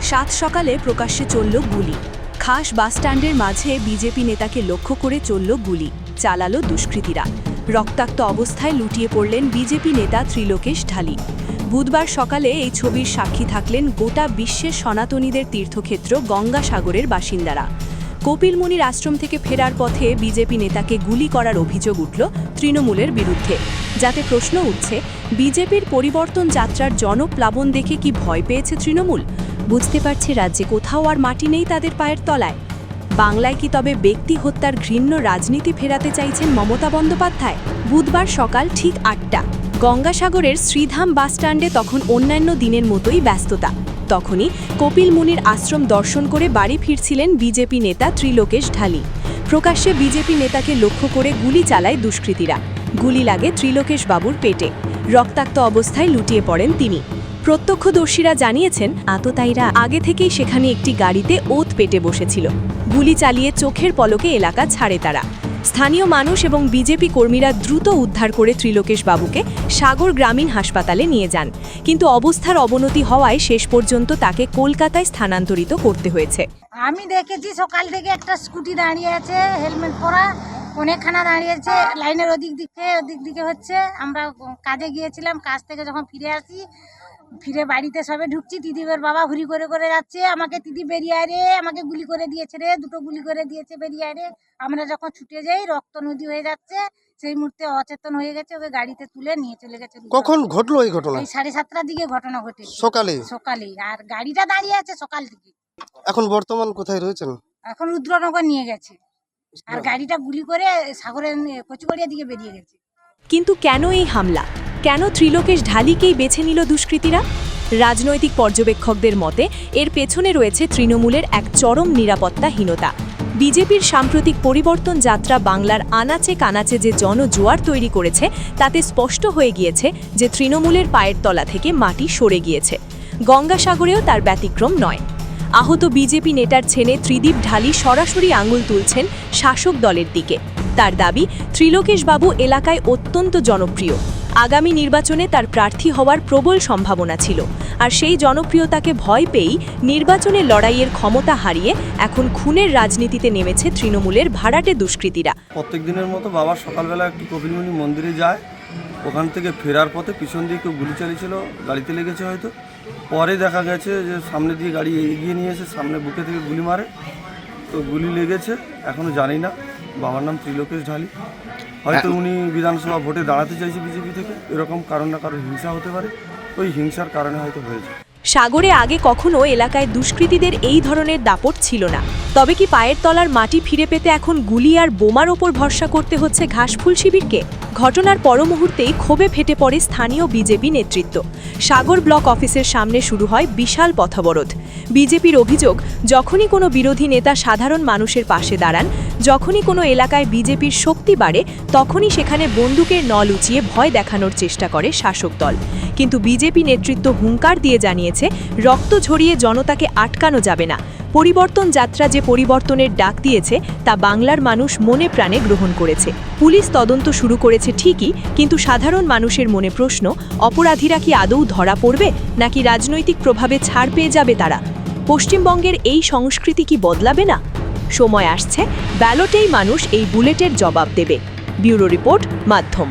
সাত সকালে প্রকাশ্যে চলল গুলি। খাস বাসস্ট্যান্ডের মাঝে বিজেপি নেতাকে লক্ষ্য করে চলল গুলি, চালালো দুষ্কৃতীরা। রক্তাক্ত অবস্থায় লুটিয়ে পড়লেন বিজেপি নেতা ত্রিলোকেশ ঢালি। বুধবার সকালে এই ছবির সাক্ষী থাকলেন গোটা বিশ্বের সনাতনীদের তীর্থক্ষেত্র গঙ্গাসাগরের বাসিন্দারা। কপিল মুনির আশ্রম থেকে ফেরার পথে বিজেপি নেতাকে গুলি করার অভিযোগ উঠল তৃণমূলের বিরুদ্ধে, যাতে প্রশ্ন উঠছে বিজেপির পরিবর্তন যাত্রার জনপ্লাবন দেখে কি ভয় পেয়েছে তৃণমূল? বুঝতে পারছে রাজ্যে কোথাও আর মাটি নেই তাদের পায়ের তলায়। বাংলায় কি তবে ব্যক্তি হত্যার ঘৃণ্য রাজনীতি ফেরাতে চাইছেন মমতা বন্দ্যোপাধ্যায়? বুধবার সকাল ঠিক ৮টা গঙ্গাসাগরের শ্রীধাম বাসস্ট্যান্ডে তখন অন্যান্য দিনের মতোই ব্যস্ততা। তখনই কপিল মুনির আশ্রম দর্শন করে বাড়ি ফিরছিলেন বিজেপি নেতা ত্রিলোকেশ ঢালি। প্রকাশ্যে বিজেপি নেতাকে লক্ষ্য করে গুলি চালায় দুষ্কৃতীরা। গুলি লাগে ত্রিলোকেশ বাবুর পেটে। রক্তাক্ত অবস্থায় লুটিয়ে পড়েন তিনি। প্রত্যক্ষদর্শীরা জানিয়েছেন আততায়ীরা আগে থেকেই সেখানে একটি গাড়িতে ওত পেটে বসেছিল। গুলি চালিয়ে চোখের পলকে এলাকা ছাড়ে তারা। স্থানীয় মানুষ এবং বিজেপি কর্মীরা দ্রুত উদ্ধার করে ত্রিলোকেশ বাবুকে সাগর গ্রামীণ হাসপাতালে নিয়ে যান, কিন্তু অবস্থার অবনতি হওয়ায় শেষ পর্যন্ত তাকে কলকাতায় স্থানান্তরিত করতে হয়েছে। আমি দেখেছি সকাল থেকে একটা স্কুটি দাঁড়িয়ে আছে, হেলমেট পরা, অনেকখানা দাঁড়িয়েছে, লাইনের ওদিক দিকে হচ্ছে। আমরা কাজে গিয়েছিলাম, কাজ থেকে যখন ফিরে বাড়িতে সবে ঢুকছি, দিদিবের বাবা হুড়ি করে করে যাচ্ছে, আমাকে দিদি বেরিয়ে আরে, আমাকে গুলি করে দিয়েছে রে, দুটো গুলি করে দিয়েছে, বেরিয়ে আরে। আমরা যখন ছুটে যাই রক্ত নদী হয়ে যাচ্ছে, সেই মুহূর্তে অচেতন হয়ে গেছে, ওকে গাড়িতে তুলে নিয়ে চলে গেছে। কখন ঘটলো এই ঘটনা? এই 7:30টার দিকে ঘটনা ঘটেছে। সকালে আর গাড়িটা দাঁড়িয়ে আছে সকাল থেকে। এখন বর্তমান কোথায় রয়েছেন? এখন রুদ্রনগর নিয়ে গেছে, আর গাড়িটা গুলি করে সাগরের কচুগড়িয়ার দিকে বেরিয়ে গেছে। কিন্তু কেন এই হামলা? কেন ত্রিলোকেশ ঢালিকেই বেছে নিল দুষ্কৃতীরা? রাজনৈতিক পর্যবেক্ষকদের মতে এর পেছনে রয়েছে তৃণমূলের এক চরম নিরাপত্তাহীনতা। বিজেপির সাম্প্রতিক পরিবর্তন যাত্রা বাংলার আনাচে কানাচে যে জনজোয়ার তৈরি করেছে, তাতে স্পষ্ট হয়ে গিয়েছে যে তৃণমূলের পায়ের তলা থেকে মাটি সরে গিয়েছে। গঙ্গাসাগরেও তার ব্যতিক্রম নয়। আহত বিজেপি নেতার ছেলে ত্রিদীপ ঢালি সরাসরি আঙুল তুলছেন শাসক দলের দিকে। তার দাবি, ত্রিলোকেশ বাবু এলাকায় অত্যন্ত জনপ্রিয়। আগামী নির্বাচনে তার প্রার্থী হওয়ার প্রবল সম্ভাবনা ছিল, আর সেই জনপ্রিয়তাকে ভয় পেয়েই নির্বাচনের লড়াইয়ের ক্ষমতা হারিয়ে এখন খুনের রাজনীতিতে নেমেছে তৃণমূলের ভাড়াটে দুষ্কৃতীরা। প্রত্যেক দিনের মতো বাবা সকালবেলা একটু কপিলমুনি মন্দিরে যায়, ওখান থেকে ফেরার পথে পিছন দিয়ে কেউ গুলি চালিয়েছিল, গাড়িতে লেগেছে হয়তো। পরে দেখা গেছে যে সামনে দিয়ে গাড়ি এগিয়ে নিয়ে এসে সামনে বুকে থেকে গুলি মারে, তো গুলি লেগেছে। এখনও জানি না। বাবার নাম ত্রিলোকেশ ঢালি। হয়তো উনি বিধানসভা ভোটে দাঁড়াতে চাইছে বিজেপি থেকে, এরকম কারণ না কারণ হিংসা হতে পারে, ওই হিংসার কারণে হয়তো হয়েছে। সাগরে আগে কখনো এলাকায় দুষ্কৃতীদের এই ধরনের দাপট ছিল না। তবে কি পায়ের তলার মাটি ফিরে পেতে এখন গুলি আর বোমার ওপর ভরসা করতে হচ্ছে ঘাসফুল শিবিরকে? ঘটনার পর মুহূর্তেই ক্ষোভে ফেটে পড়ে স্থানীয় বিজেপি নেতৃত্ব। সাগর ব্লক অফিসের সামনে শুরু হয় বিশাল পথবরোধ। বিজেপির অভিযোগ, যখনই কোনো বিরোধী নেতা সাধারণ মানুষের পাশে দাঁড়ান, যখনই কোনো এলাকায় বিজেপির শক্তি বাড়ে, তখনই সেখানে বন্দুকের নল উঁচিয়ে ভয় দেখানোর চেষ্টা করে শাসক দল। কিন্তু বিজেপি নেতৃত্ব হুঙ্কার দিয়ে জানিয়েছে, রক্ত ঝরিয়ে জনতাকে আটকানো যাবে না। পরিবর্তন যাত্রা যে পরিবর্তনের ডাক দিয়েছে, তা বাংলার মানুষ মনে প্রাণে গ্রহণ করেছে। পুলিশ তদন্ত শুরু করেছে ঠিকই, কিন্তু সাধারণ মানুষের মনে প্রশ্ন, অপরাধীরা কি আদৌ ধরা পড়বে, নাকি রাজনৈতিক প্রভাবে ছাড় পেয়ে যাবে তারা? পশ্চিমবঙ্গের এই সংস্কৃতি কি বদলাবে না? সময় আসছে, ব্যালটেই মানুষ এই বুলেটের জবাব দেবে। ব্যুরো রিপোর্ট, মাধ্যম।